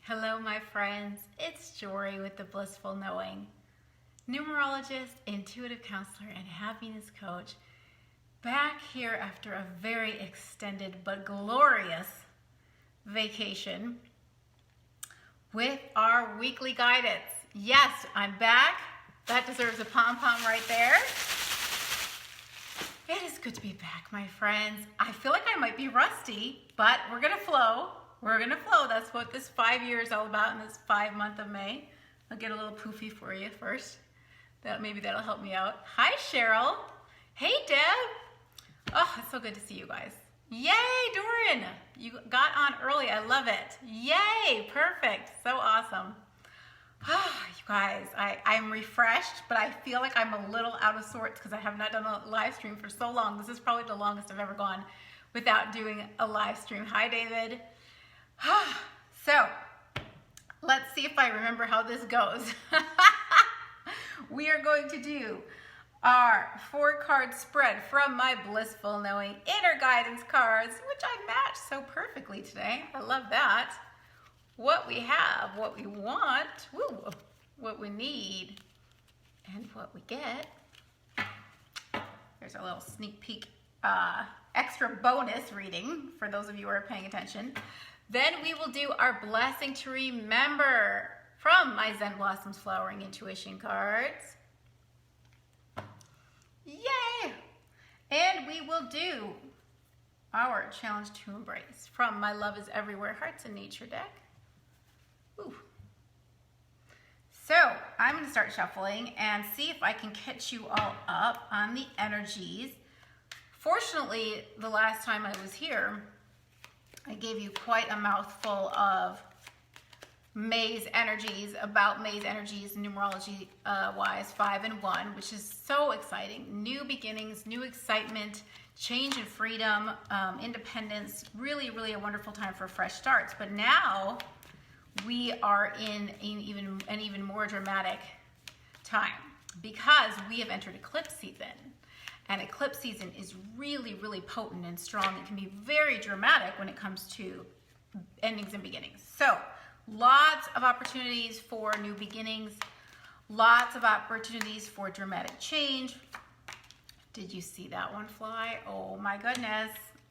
Hello, my friends. It's Jory with the Blissful Knowing, numerologist, intuitive counselor, and happiness coach. Back here after a very extended but glorious vacation with our weekly guidance. Yes, I'm back. That deserves a pom-pom right there. It is good to be back, my friends. I feel like I might be rusty, but we're gonna flow. We're gonna flow. That's what this 5 years is all about in this 5 month of May. I'll get a little poofy for you first. Maybe that'll help me out. Hi, Cheryl. Hey, Deb. Oh, it's so good to see you guys. Yay, Doran. You got on early. I love it. Yay, perfect. So awesome. You guys, I'm refreshed, but I feel like I'm a little out of sorts because I have not done a live stream for so long. This is probably the longest I've ever gone without doing a live stream. Hi, David. So, let's see if I remember how this goes. We are going to do our 4-card spread from my Blissful Knowing Inner Guidance cards, which I matched so perfectly today. I love that. What we have, what we want, woo, what we need, and what we get. There's a little sneak peek, extra bonus reading for those of you who are paying attention. Then we will do our blessing to remember from my Zen Blossoms Flowering Intuition cards. Yay! And we will do our challenge to embrace from my Love is Everywhere Hearts in Nature deck. Ooh. So I'm going to start shuffling and see if I can catch you all up on the energies. Fortunately, the last time I was here, I gave you quite a mouthful of May's energies, about May's energies, numerology wise, 5 and 1, which is so exciting. New beginnings, new excitement, change and freedom, independence, really, really a wonderful time for fresh starts. But now we are in an even more dramatic time because we have entered eclipse season. And eclipse season is really, really potent and strong. It can be very dramatic when it comes to endings and beginnings. So lots of opportunities for new beginnings, lots of opportunities for dramatic change. Did you see that one fly? Oh my goodness.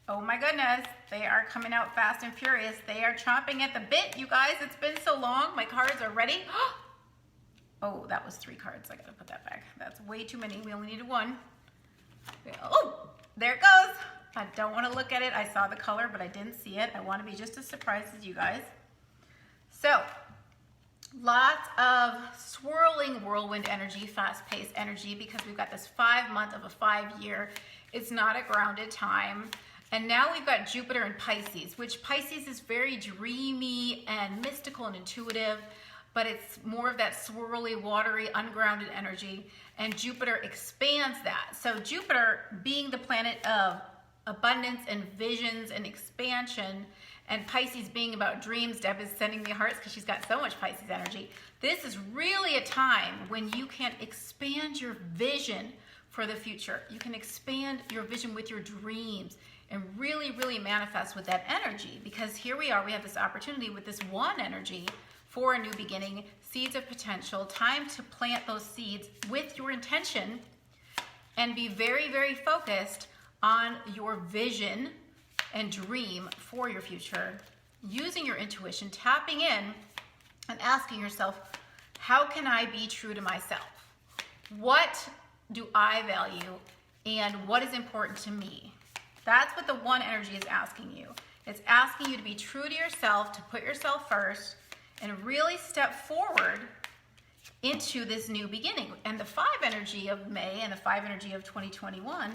Oh my goodness. They are coming out fast and furious. They are chomping at the bit, you guys. It's been so long. My cards are ready. Oh, that was 3 cards. I gotta put that back. That's way too many. We only needed 1. Oh, there it goes. I don't want to look at it. I saw the color, but I didn't see it. I want to be just as surprised as you guys. So, lots of swirling whirlwind energy, fast-paced energy, because we've got this 5 month of a 5 year. It's not a grounded time. And now we've got Jupiter in Pisces, which Pisces is very dreamy and mystical and intuitive, but it's more of that swirly, watery, ungrounded energy. And Jupiter expands that. So Jupiter being the planet of abundance and visions and expansion, and Pisces being about dreams. Deb is sending me hearts because she's got so much Pisces energy. This is really a time when you can expand your vision for the future. You can expand your vision with your dreams and really, really manifest with that energy, because here we are, we have this opportunity with this 1 energy for a new beginning, seeds of potential, time to plant those seeds with your intention and be very, very focused on your vision and dream for your future, using your intuition, tapping in and asking yourself, how can I be true to myself? What do I value and what is important to me? That's what the 1 energy is asking you. It's asking you to be true to yourself, to put yourself first, and really step forward into this new beginning. And the 5 energy of May and the 5 energy of 2021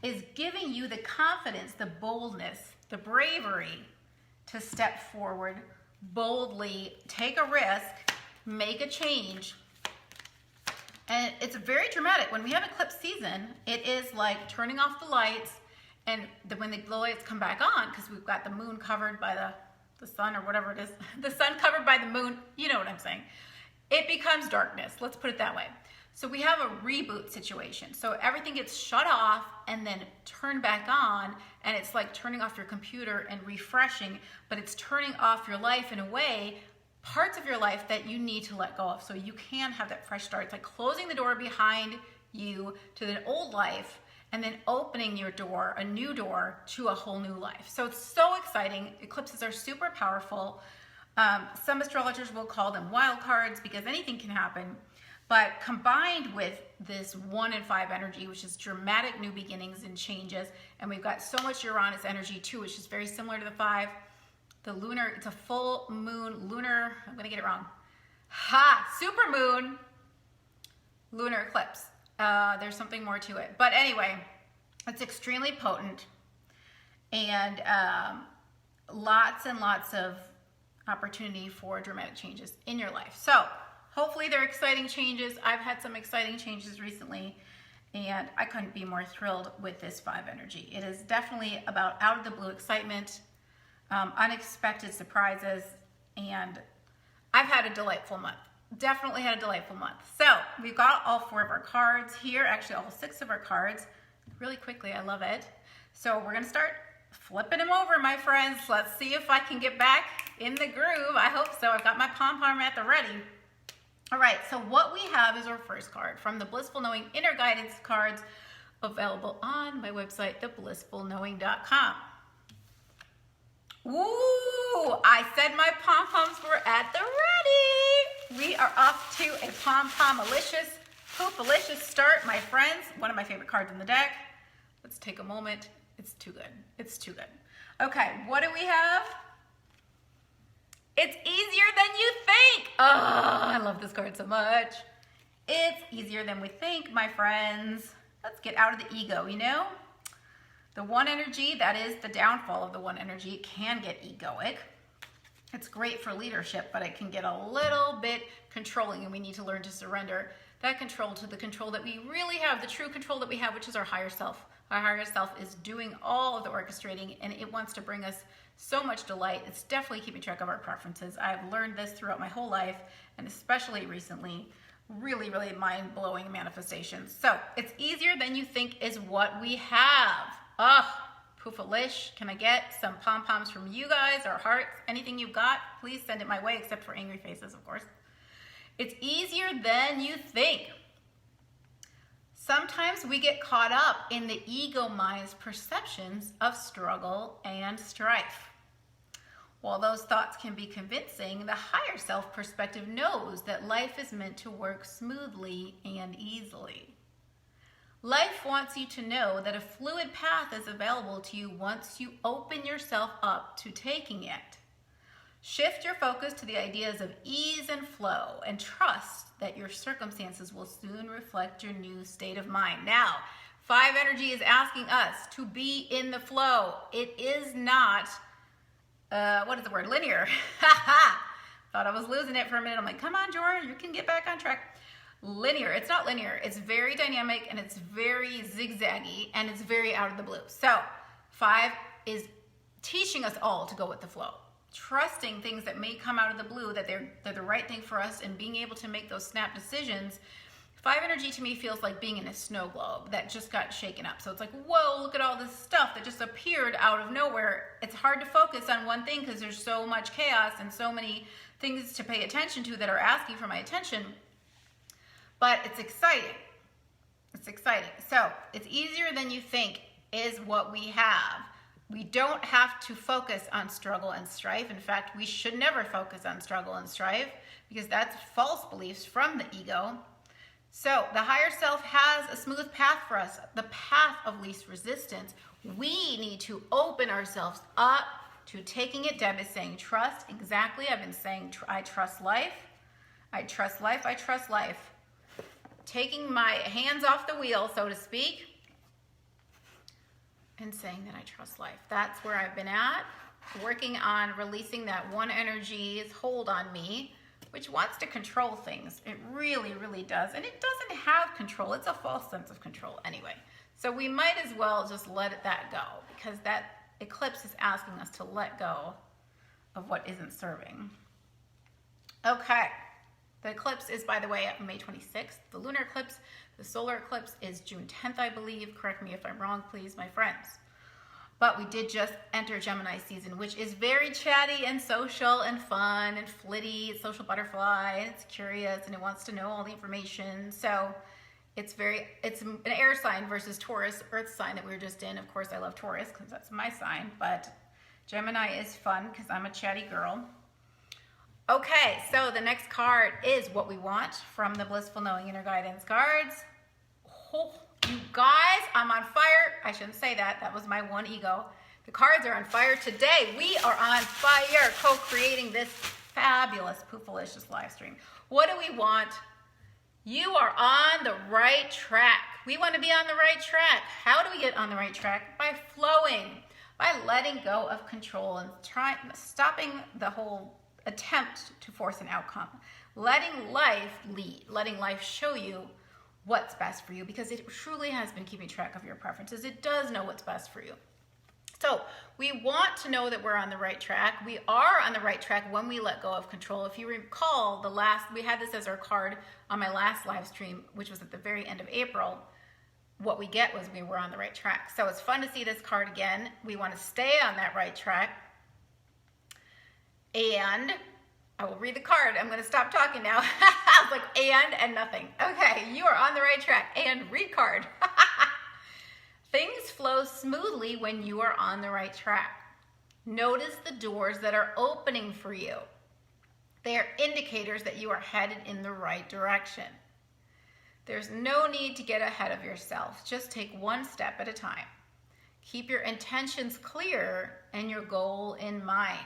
is giving you the confidence, the boldness, the bravery to step forward boldly, take a risk, make a change. And it's very dramatic. When we have eclipse season, it is like turning off the lights, and when the lights come back on, because we've got the moon covered by the sun or whatever it is, the sun covered by the moon, you know what I'm saying. It becomes darkness, let's put it that way. So we have a reboot situation. So everything gets shut off and then turned back on, and it's like turning off your computer and refreshing, but it's turning off your life in a way parts of your life that you need to let go of so you can have that fresh start. It's like closing the door behind you to the old life and then opening your door, a new door to a whole new life. So it's so exciting. Eclipses are super powerful. Some astrologers will call them wild cards because anything can happen. But combined with this 1 and 5 energy, which is dramatic new beginnings and changes, and we've got so much Uranus energy too, which is very similar to the 5. The lunar, it's a full moon, lunar, I'm gonna get it wrong. Super moon, lunar eclipse. There's something more to it. But anyway, it's extremely potent and lots and lots of opportunity for dramatic changes in your life. So hopefully they're exciting changes. I've had some exciting changes recently and I couldn't be more thrilled with this 5 energy. It is definitely about out of the blue excitement, unexpected surprises, and I've had a delightful month. Definitely had a delightful month. So we've got all 4 of our cards here, actually all 6 of our cards. Really quickly, I love it. So we're gonna start flipping them over, my friends. Let's see if I can get back in the groove. I hope so. I've got my pom-pom at the ready. All right, so what we have is our first card from the Blissful Knowing Inner Guidance cards, available on my website, theblissfulknowing.com. Ooh, I said my pom-poms were at the ready. We are off to a pom-pom-alicious, poop-alicious start, my friends. One of my favorite cards in the deck. Let's take a moment. It's too good. It's too good. Okay, what do we have? It's easier than you think. Oh, I love this card so much. It's easier than we think, my friends. Let's get out of the ego, you know? The 1 energy, that is the downfall of the 1 energy. It can get egoic. It's great for leadership, but it can get a little bit controlling, and we need to learn to surrender that control to the control that we really have, the true control that we have, which is our higher self. Our higher self is doing all of the orchestrating, and it wants to bring us so much delight. It's definitely keeping track of our preferences. I've learned this throughout my whole life, and especially recently, really, really mind-blowing manifestations. So it's easier than you think is what we have. Poofalish. Can I get some pom-poms from you guys, or hearts? Anything you've got, please send it my way, except for angry faces, of course. It's easier than you think. Sometimes we get caught up in the ego mind's perceptions of struggle and strife. While those thoughts can be convincing, the higher self perspective knows that life is meant to work smoothly and easily. Life wants you to know that a fluid path is available to you once you open yourself up to taking it. Shift your focus to the ideas of ease and flow, and trust that your circumstances will soon reflect your new state of mind. Now, 5 energy is asking us to be in the flow. It is not, what is the word? Linear. Thought I was losing it for a minute. I'm like, come on, Jordan, you can get back on track. Linear. It's not linear. It's very dynamic, and it's very zigzaggy, and it's very out of the blue. So 5 is teaching us all to go with the flow, trusting things that may come out of the blue, that they're the right thing for us, and being able to make those snap decisions. 5 energy to me feels like being in a snow globe that just got shaken up. So it's like, whoa, look at all this stuff that just appeared out of nowhere. It's hard to focus on one thing because there's so much chaos and so many things to pay attention to that are asking for my attention. But it's exciting. It's exciting. So it's easier than you think is what we have. We don't have to focus on struggle and strife. In fact, we should never focus on struggle and strife because that's false beliefs from the ego. So the higher self has a smooth path for us, the path of least resistance. We need to open ourselves up to taking it. Deb is saying trust. Exactly. I've been saying I trust life. I trust life. I trust life. Taking my hands off the wheel, so to speak, and saying that I trust life. That's where I've been at, working on releasing that 1 energy's hold on me, which wants to control things. It really, really does. And it doesn't have control. It's a false sense of control anyway. So we might as well just let that go, because that eclipse is asking us to let go of what isn't serving. Okay. The eclipse is, by the way, May 26th. The lunar eclipse, the solar eclipse is June 10th, I believe. Correct me if I'm wrong, please, my friends. But we did just enter Gemini season, which is very chatty and social and fun and flitty. It's social butterfly, and it's curious, and it wants to know all the information. So it's an air sign versus Taurus, earth sign that we were just in. Of course, I love Taurus because that's my sign, but Gemini is fun because I'm a chatty girl. Okay, so the next card is what we want from the Blissful Knowing Inner Guidance cards. Oh, you guys, I'm on fire. I shouldn't say that. That was my one ego. The cards are on fire today. We are on fire co-creating this fabulous Poofalicious live stream. What do we want? You are on the right track. We want to be on the right track. How do we get on the right track? By flowing, by letting go of control and stopping the whole attempt to force an outcome. Letting life lead, letting life show you what's best for you, because it truly has been keeping track of your preferences. It does know what's best for you. So we want to know that we're on the right track. We are on the right track when we let go of control. If you recall, we had this as our card on my last live stream, which was at the very end of April. What we get was we were on the right track. So it's fun to see this card again. We want to stay on that right track. And I will read the card. I'm going to stop talking now. I was like, and nothing. Okay, you are on the right track. And read card. Things flow smoothly when you are on the right track. Notice the doors that are opening for you. They are indicators that you are headed in the right direction. There's no need to get ahead of yourself. Just take one step at a time. Keep your intentions clear and your goal in mind.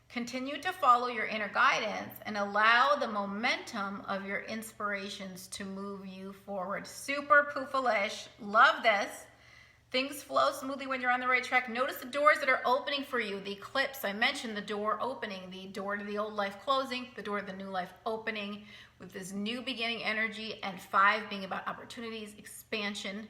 Continue to follow your inner guidance and allow the momentum of your inspirations to move you forward. Super Poofalish. Love this. Things flow smoothly when you're on the right track. Notice the doors that are opening for you. The eclipse, I mentioned the door opening, the door to the old life closing, the door to the new life opening with this new beginning energy, and 5 being about opportunities, expansion.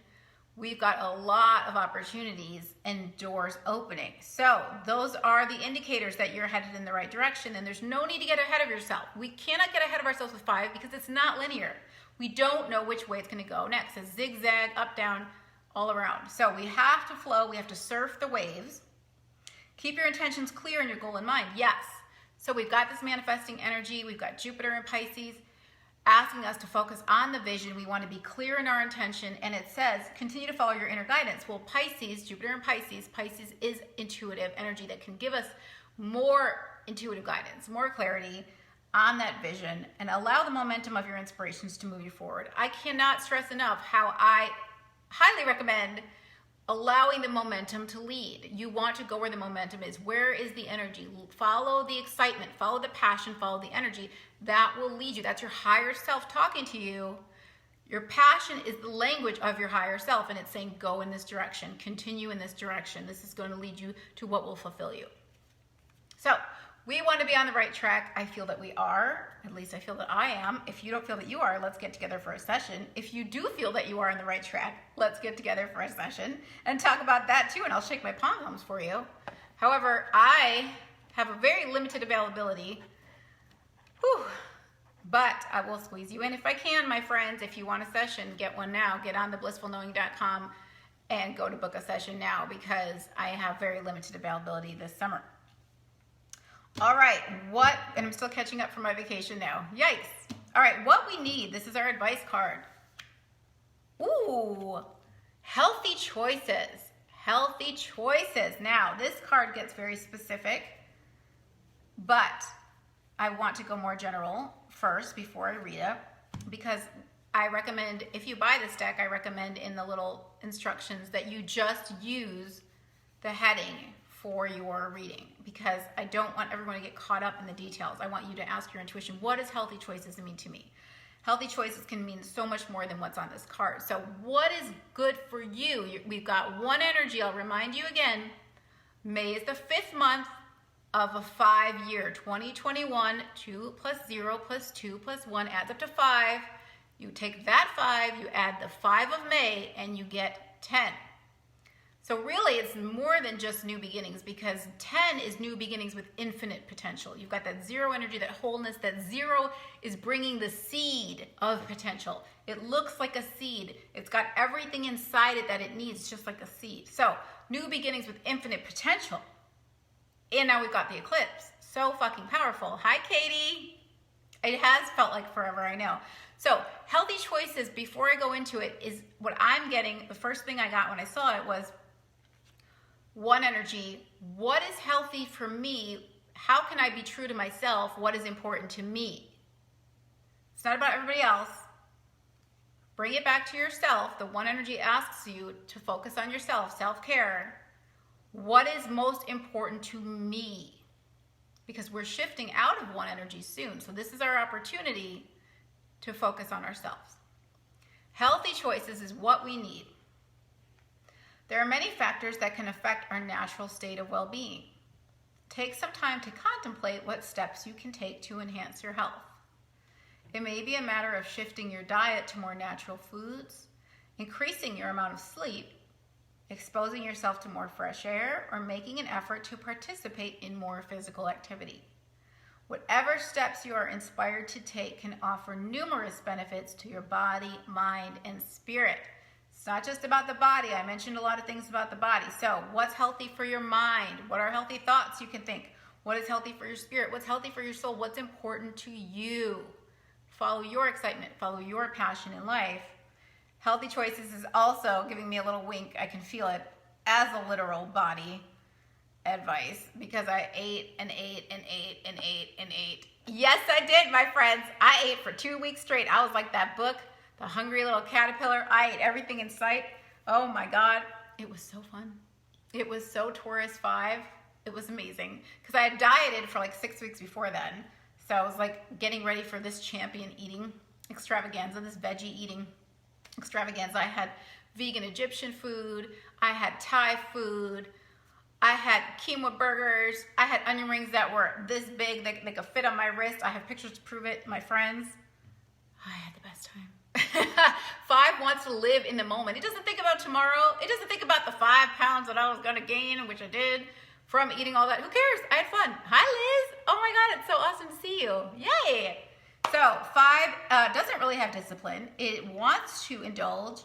We've got a lot of opportunities and doors opening. So those are the indicators that you're headed in the right direction, and there's no need to get ahead of yourself. We cannot get ahead of ourselves with 5 because it's not linear. We don't know which way it's going to go next. It's zigzag, up, down, all around. So we have to flow. We have to surf the waves. Keep your intentions clear and your goal in mind. Yes. So we've got this manifesting energy. We've got Jupiter and Pisces asking us to focus on the vision. We want to be clear in our intention, and it says continue to follow your inner guidance. Well, Pisces, Jupiter and Pisces is intuitive energy that can give us more intuitive guidance, more clarity on that vision, and allow the momentum of your inspirations to move you forward. I cannot stress enough how I highly recommend allowing the momentum to lead. You want to go where the momentum is. Where is the energy? Follow the excitement, follow the passion, follow the energy. That will lead you. That's your higher self talking to you. Your passion is the language of your higher self, and it's saying, go in this direction, continue in this direction. This is going to lead you to what will fulfill you. So we want to be on the right track. I feel that we are. At least I feel that I am. If you don't feel that you are, let's get together for a session. If you do feel that you are on the right track, let's get together for a session and talk about that too, and I'll shake my pom-poms for you. However, I have a very limited availability. But I will squeeze you in if I can, my friends. If you want a session, get one now. Get on the blissfulknowing.com and go to book a session now, because I have very limited availability this summer. All right, and I'm still catching up from my vacation now. Yikes. All right, what we need, this is our advice card. Ooh, healthy choices. Healthy choices. Now, this card gets very specific, but I want to go more general first before I read it, because I recommend, if you buy this deck, I recommend in the little instructions that you just use the heading for your reading, because I don't want everyone to get caught up in the details. I want you to ask your intuition, what does healthy choices mean to me? Healthy choices can mean so much more than what's on this card. So what is good for you? We've got one energy. I'll remind you again. May is the 5th month of a 5-year, 2021. 2 + 0 + 2 + 1 adds up to 5. You take that 5, you add the 5 of May, and you get 10. So really, it's more than just new beginnings, because 10 is new beginnings with infinite potential. You've got that 0 energy, that wholeness. That 0 is bringing the seed of potential. It looks like a seed. It's got everything inside it that it needs, just like a seed. So new beginnings with infinite potential. And now we've got the eclipse. So fucking powerful. Hi, Katie. It has felt like forever, I know. So healthy choices, before I go into it, is what I'm getting. The first thing I got when I saw it was one energy. What is healthy for me? How can I be true to myself? What is important to me? It's not about everybody else. Bring it back to yourself. The one energy asks you to focus on yourself, self-care. What is most important to me? Because we're shifting out of one energy soon. So this is our opportunity to focus on ourselves. Healthy choices is what we need. There are many factors that can affect our natural state of well-being. Take some time to contemplate what steps you can take to enhance your health. It may be a matter of shifting your diet to more natural foods, increasing your amount of sleep, exposing yourself to more fresh air, or making an effort to participate in more physical activity. Whatever steps you are inspired to take can offer numerous benefits to your body, mind, and spirit. It's not just about the body. I mentioned a lot of things about the body. So what's healthy for your mind? What are healthy thoughts you can think? What is healthy for your spirit? What's healthy for your soul? What's important to you? Follow your excitement. Follow your passion in life. Healthy choices is also giving me a little wink. I can feel it as a literal body advice, because I ate and ate and ate and ate and ate. Yes, I did, my friends. I ate for 2 weeks straight. I was like that book, The Hungry Little Caterpillar. I ate everything in sight. Oh my God. It was so fun. It was so Taurus 5. It was amazing, because I had dieted for like 6 weeks before then. So I was like getting ready for this champion eating extravaganza, this veggie eating extravaganza. I had vegan Egyptian food. I had Thai food. I had quinoa burgers. I had onion rings that were this big. They could fit on my wrist. I have pictures to prove it, my friends. I had the best time. 5 wants to live in the moment. It doesn't think about tomorrow. It doesn't think about the 5 pounds that I was going to gain, which I did from eating all that. Who cares? I had fun. Hi, Liz. Oh my God, it's so awesome to see you. Yay. So 5 doesn't really have discipline. It wants to indulge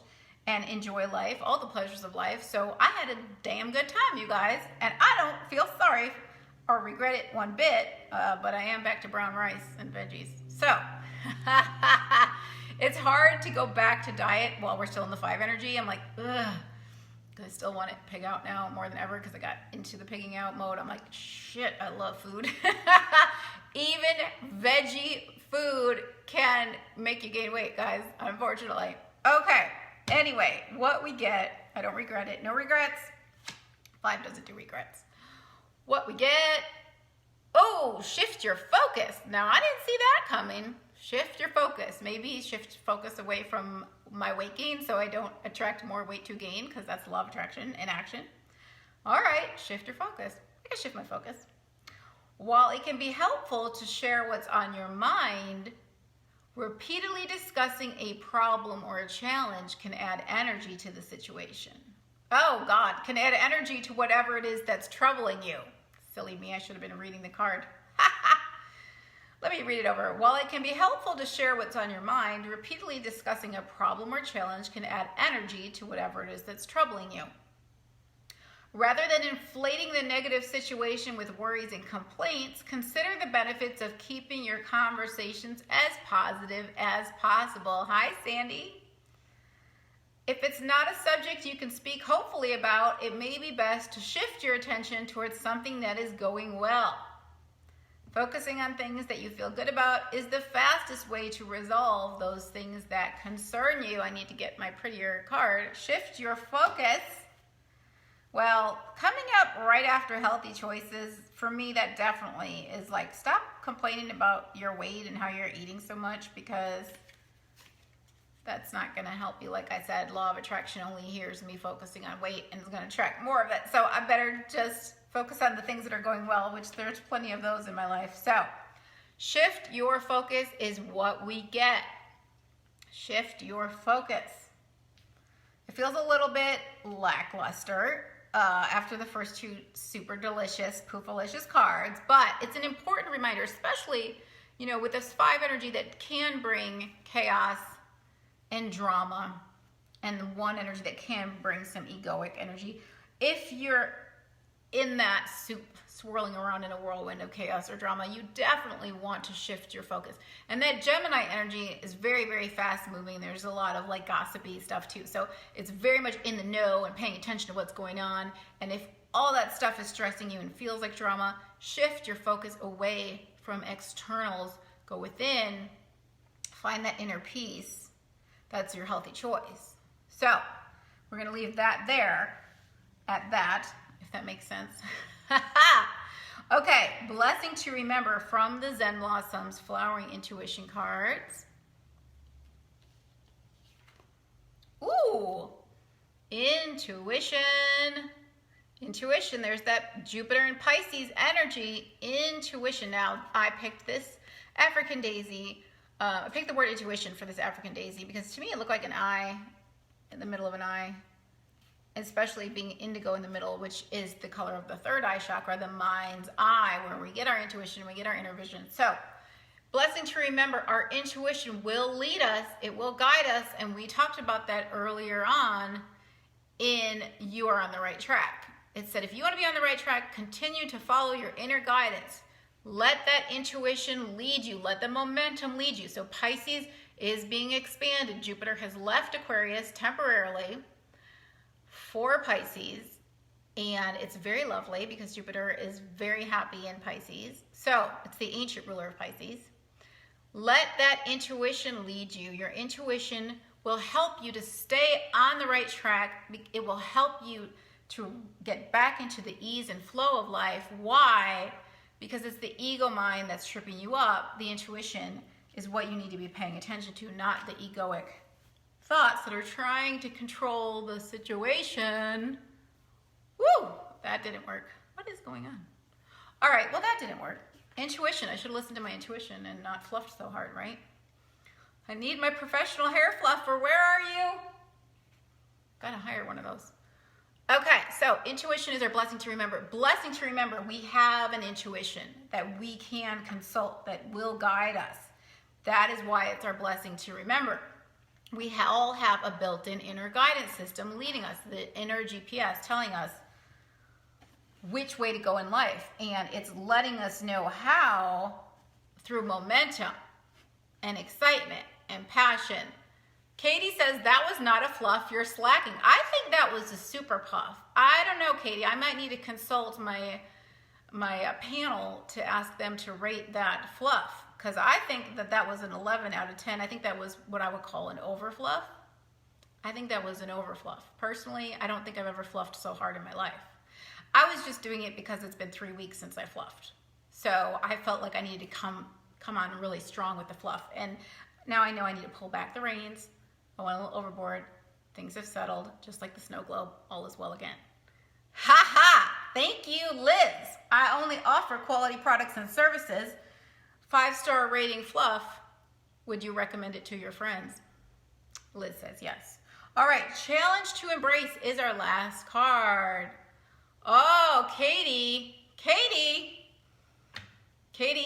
and enjoy life, all the pleasures of life. So I had a damn good time, you guys. And I don't feel sorry or regret it one bit, but I am back to brown rice and veggies. So it's hard to go back to diet while we're still in the 5 energy. I'm like, ugh. I still want to pig out now more than ever, because I got into the pigging out mode. I'm like, shit, I love food. Even veggie food can make you gain weight, guys, unfortunately. Okay, anyway, what we get, I don't regret it. No regrets. 5 doesn't do regrets. What we get, oh, shift your focus. Now, I didn't see that coming. Shift your focus. Maybe shift focus away from my weight gain so I don't attract more weight to gain, because that's law of attraction in action. All right, shift your focus. I can shift my focus. While it can be helpful to share what's on your mind, repeatedly discussing a problem or a challenge can add energy to the situation. Oh God, can add energy to whatever it is that's troubling you. Silly me, I should have been reading the card. Let me read it over. While it can be helpful to share what's on your mind, repeatedly discussing a problem or challenge can add energy to whatever it is that's troubling you. Rather than inflating the negative situation with worries and complaints, consider the benefits of keeping your conversations as positive as possible. Hi, Sandy. If it's not a subject you can speak hopefully about, it may be best to shift your attention towards something that is going well. Focusing on things that you feel good about is the fastest way to resolve those things that concern you. I need to get my prettier card. Shift your focus. Well, coming up right after healthy choices, for me, that definitely is like, stop complaining about your weight and how you're eating so much, because that's not going to help you. Like I said, law of attraction only hears me focusing on weight and is going to attract more of it. So I better just focus on the things that are going well, which there's plenty of those in my life. So shift your focus is what we get. Shift your focus. It feels a little bit lackluster. after the first two super delicious, poofalicious cards, but it's an important reminder, especially, you know, with this 5 energy that can bring chaos and drama, and the 1 energy that can bring some egoic energy. If you're in that soup swirling around in a whirlwind of chaos or drama, you definitely want to shift your focus. And that Gemini energy is very, very fast moving. There's a lot of like gossipy stuff too. So it's very much in the know and paying attention to what's going on. And if all that stuff is stressing you and feels like drama, shift your focus away from externals. Go within, find that inner peace. That's your healthy choice. So we're going to leave that there at that, if that makes sense. Okay, blessing to remember from the Zen Blossoms Flowering Intuition cards. Ooh, intuition. Intuition, there's that Jupiter and Pisces energy. Intuition. Now, I picked this African daisy. I picked the word intuition for this African daisy because to me it looked like an eye in the middle of an eye. Especially being indigo in the middle, which is the color of the third eye chakra, the mind's eye, where we get our intuition, we get our inner vision. So, blessing to remember, our intuition will lead us, it will guide us, and we talked about that earlier on in You Are on the Right Track. It said, if you want to be on the right track, continue to follow your inner guidance. Let that intuition lead you. Let the momentum lead you. So, Pisces is being expanded. Jupiter has left Aquarius temporarily for Pisces, and it's very lovely because Jupiter is very happy in Pisces. So it's the ancient ruler of Pisces. Let that intuition lead you. Your intuition will help you to stay on the right track. It will help you to get back into the ease and flow of life. Why? Because it's the ego mind that's tripping you up. The intuition is what you need to be paying attention to, not the egoic thoughts that are trying to control the situation. Woo! That didn't work. What is going on? All right, well, that didn't work. Intuition. I should listen to my intuition and not fluff so hard, right? I need my professional hair fluffer. Where are you? Gotta hire one of those. Okay, so intuition is our blessing to remember. Blessing to remember, we have an intuition that we can consult, that will guide us. That is why it's our blessing to remember. We all have a built-in inner guidance system leading us, the inner GPS telling us which way to go in life. And it's letting us know how through momentum and excitement and passion. Katie says, that was not a fluff, you're slacking. I think that was a super puff. I don't know, Katie. I might need to consult my panel to ask them to rate that fluff. Because I think that was an 11 out of 10. I think that was what I would call an overfluff. I think that was an overfluff. Personally, I don't think I've ever fluffed so hard in my life. I was just doing it because it's been 3 weeks since I fluffed. So I felt like I needed to come on really strong with the fluff. And now I know I need to pull back the reins. I went a little overboard. Things have settled, just like the snow globe. All is well again. Ha ha! Thank you, Liz. I only offer quality products and services. 5-star rating fluff. Would you recommend it to your friends? Liz says yes. All right, challenge to embrace is our last card. Oh, Katie,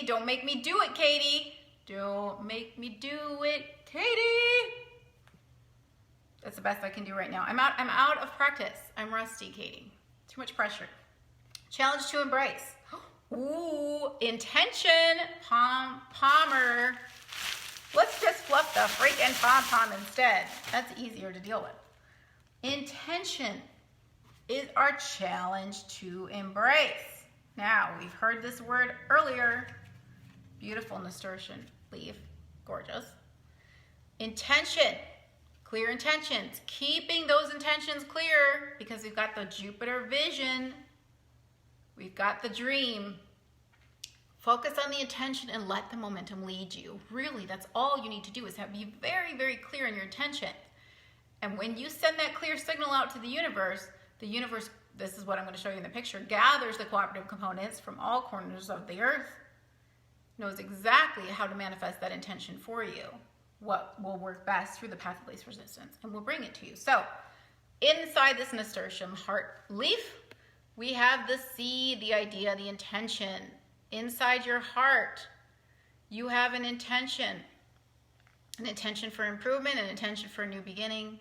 don't make me do it, Katie. Don't make me do it, Katie. That's the best I can do right now. I'm out of practice. I'm rusty, Katie. Too much pressure. Challenge to embrace. Ooh, intention, Palmer. Let's just fluff the freaking pom-pom instead. That's easier to deal with. Intention is our challenge to embrace. Now, we've heard this word earlier. Beautiful nasturtium leaf. Gorgeous. Intention. Clear intentions. Keeping those intentions clear because we've got the Jupiter vision. We've got the dream. Focus on the intention and let the momentum lead you. Really, that's all you need to do is be very, very clear in your intention. And when you send that clear signal out to the universe, this is what I'm going to show you in the picture, gathers the cooperative components from all corners of the earth, knows exactly how to manifest that intention for you, what will work best through the path of least resistance, and will bring it to you. So, inside this nasturtium heart leaf, we have the seed, the idea, the intention. Inside your heart, you have an intention for improvement, an intention for a new beginning,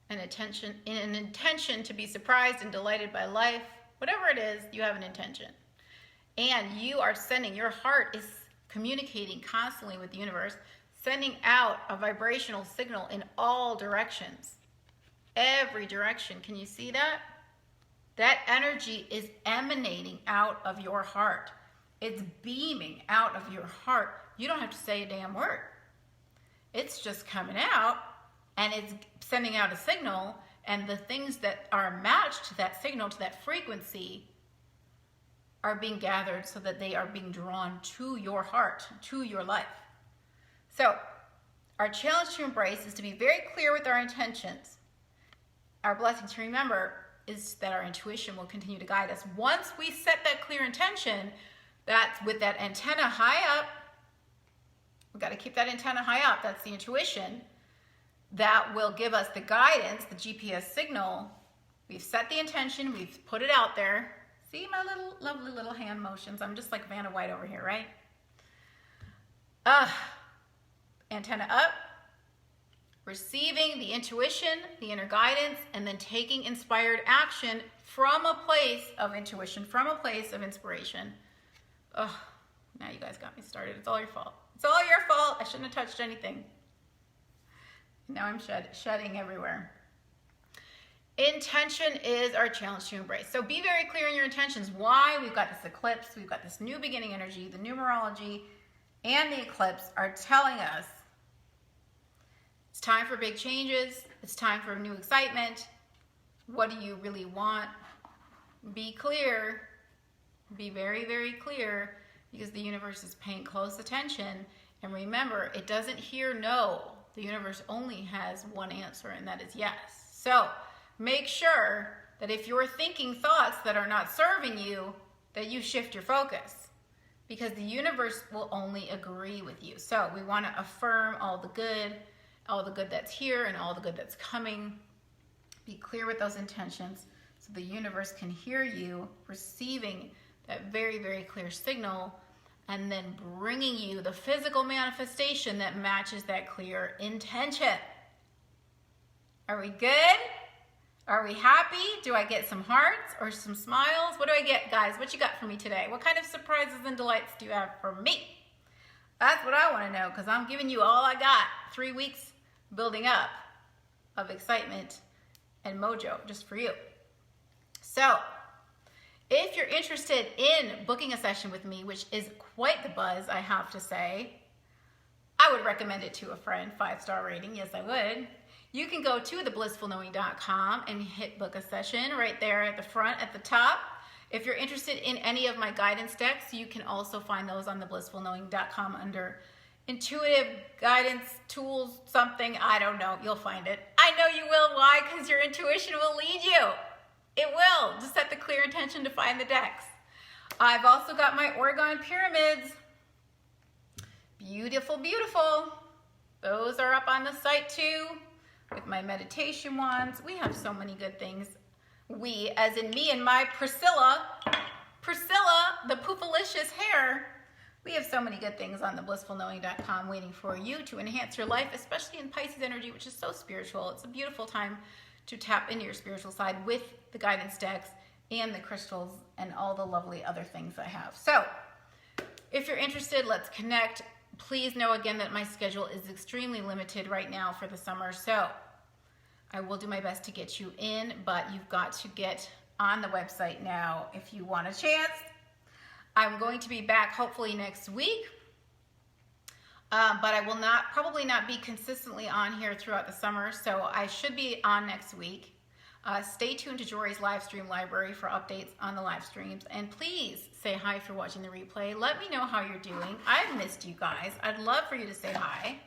an intention to be surprised and delighted by life. Whatever it is, you have an intention. And you are sending, your heart is communicating constantly with the universe, sending out a vibrational signal in all directions. Every direction. Can you see that? That energy is emanating out of your heart. It's beaming out of your heart. You don't have to say a damn word. It's just coming out, and it's sending out a signal, and the things that are matched to that signal, to that frequency, are being gathered so that they are being drawn to your heart, to your life. So, our challenge to embrace is to be very clear with our intentions. Our blessing to remember is that our intuition will continue to guide us. Once we set that clear intention, that's with that antenna high up, we've got to keep that antenna high up, that's the intuition, that will give us the guidance, the GPS signal. We've set the intention, we've put it out there. See my little, lovely little hand motions? I'm just like Vanna White over here, right? Antenna up, receiving the intuition, the inner guidance, and then taking inspired action from a place of intuition, from a place of inspiration. Oh, now you guys got me started. It's all your fault. It's all your fault. I shouldn't have touched anything. Now I'm shedding everywhere. Intention is our challenge to embrace. So be very clear in your intentions. Why? We've got this eclipse. We've got this new beginning energy. The numerology and the eclipse are telling us it's time for big changes. It's time for new excitement. What do you really want? Be clear. Be very, very clear, because the universe is paying close attention. And remember, it doesn't hear no. The universe only has one answer, and that is yes. So make sure that if you're thinking thoughts that are not serving you, that you shift your focus, because the universe will only agree with you. So we want to affirm all the good that's here and all the good that's coming. Be clear with those intentions so the universe can hear you, receiving that very, very clear signal, and then bringing you the physical manifestation that matches that clear intention. Are we good? Are we happy? Do I get some hearts or some smiles? What do I get, guys? What you got for me today? What kind of surprises and delights do you have for me? That's what I want to know, because I'm giving you all I got. 3 weeks building up of excitement and mojo just for you. So, if you're interested in booking a session with me, which is quite the buzz, I have to say, I would recommend it to a friend, 5-star rating, yes I would. You can go to theblissfulknowing.com and hit book a session right there at the front, at the top. If you're interested in any of my guidance decks, you can also find those on theblissfulknowing.com under intuitive guidance tools, something, I don't know, you'll find it. I know you will. Why? Because your intuition will lead you. It will. Just set the clear intention to find the decks. I've also got my Oregon pyramids. Beautiful, beautiful. Those are up on the site too, with my meditation wands. We have so many good things. We, as in me and my Priscilla, the poofalicious hair. We have so many good things on theblissfulknowing.com waiting for you to enhance your life, especially in Pisces energy, which is so spiritual. It's a beautiful time to tap into your spiritual side with the guidance decks and the crystals and all the lovely other things I have. So if you're interested, let's connect. Please know again that my schedule is extremely limited right now for the summer. So I will do my best to get you in, but you've got to get on the website now if you want a chance. I'm going to be back hopefully next week, but I will probably not be consistently on here throughout the summer, so I should be on next week. Stay tuned to Jory's live stream library for updates on the live streams, and please say hi if you're watching the replay. Let me know how you're doing. I've missed you guys. I'd love for you to say hi,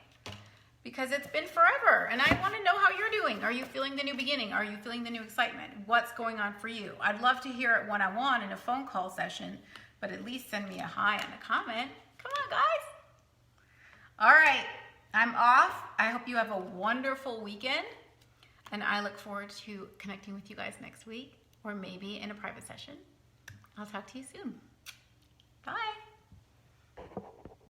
because it's been forever, and I want to know how you're doing. Are you feeling the new beginning? Are you feeling the new excitement? What's going on for you? I'd love to hear it one-on-one in a phone call session, but at least send me a hi and a comment. Come on, guys. All right, I'm off. I hope you have a wonderful weekend. And I look forward to connecting with you guys next week, or maybe in a private session. I'll talk to you soon. Bye.